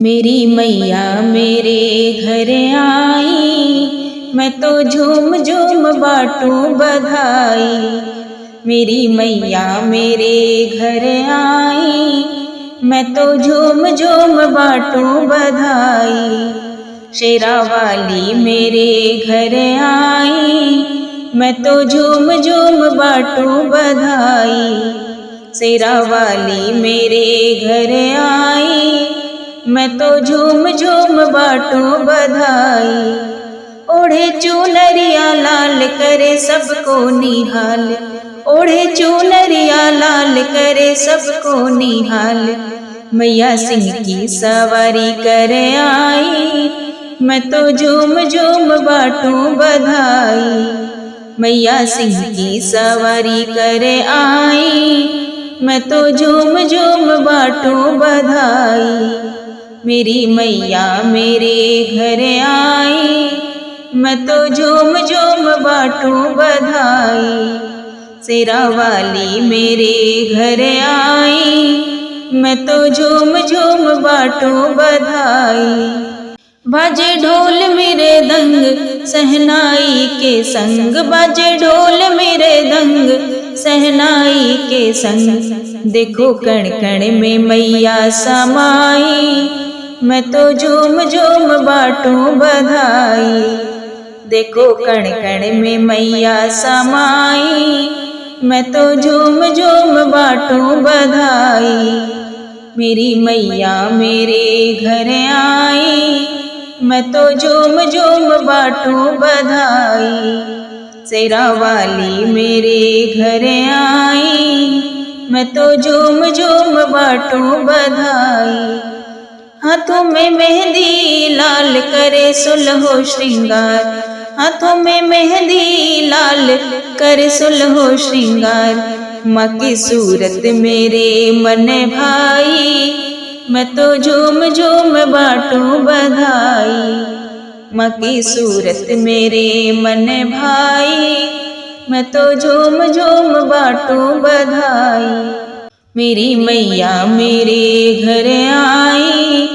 मेरी मैया मेरे घर आई, मैं तो झूम झूम बाटूं बधाई। मेरी मैया मेरे घर आई, मैं तो झूम झूम बाटूं बधाई। शेरा वाली मेरे घर आई, मैं तो झूम झूम बाटूं बधाई। शेरा वाली मेरे घर आई, मैं तो झूम झूम बाटूं बधाई। ओढ़े चुनरिया लाल करे सबको निहाल, ओढ़े चुनरिया लाल करे सबको निहाल। मैया सिंह की सवारी कर आई, मैं तो झूम झूम बाटूं बधाई। मैया सिंह की सवारी कर आई, मैं तो झूम झूम बाटूं बधाई। मेरी मैया मेरे घर आई, मैं तो झूम झूम बाटूं बधाई। शेरा वाली मेरे घर आई, मैं तो झूम झूम बाटूं बधाई। बाजे ढोल मेरे दंग सहनाई के संग, बाजे ढोल मेरे दंग सहनाई के संग। देखो कण कण में मैया समाई, मैं तो झूम झूम बाटूं बधाई। देखो कण कण में मैया समाई, मैं तो झूम झूम बाटूं बधाई। मेरी मैया मेरे घर आई, मैं तो झूम झूम बाटूं बधाई। शेरा वाली मेरे घर आई, मैं तो झूम झूम बाटूं बधाई। हाथों में मेहंदी लाल करे सुलहो श्रृंगार, हाथों में मेहंदी लाल करे सुलहो श्रृंगार। माँ की सूरत मेरे मन भाई, मैं तो झूम झूम बाटूं बधाई। माँ की सूरत मेरे मन भाई, मैं तो झूम झूम बाटूं बधाई। मेरी मैया मेरे घर आई,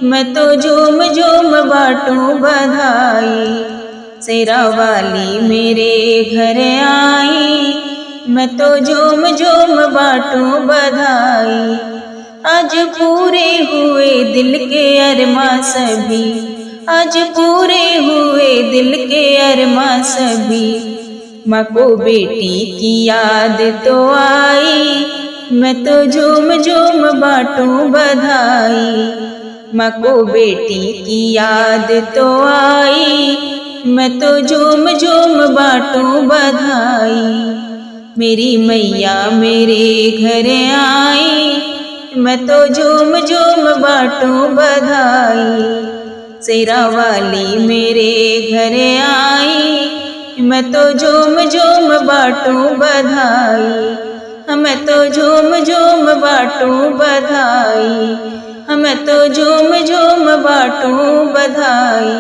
मैं तो झूम झूम बाटूं बधाई। शेरा वाली मेरे घर आई, मैं तो झूम झूम बाटूं बधाई। आज पूरे हुए दिल के अरमां सभी, आज पूरे हुए दिल के अरमां सभी। माँ को बेटी की याद तो आई, मैं तो झूम झूम बाटूं बधाई। माँ को बेटी की याद तो आई, मैं तो झूम झूम बाटूं बधाई। मेरी मैया मेरे घर आई, मैं तो झूम झूम बाटूं बधाई। शेरा वाली मेरे घर आई, मैं तो झूम झूम बाटूं बधाई। मैं तो झूम झूम बाटूं बधाई, मैं तो झूम झूम बाटूं बधाई।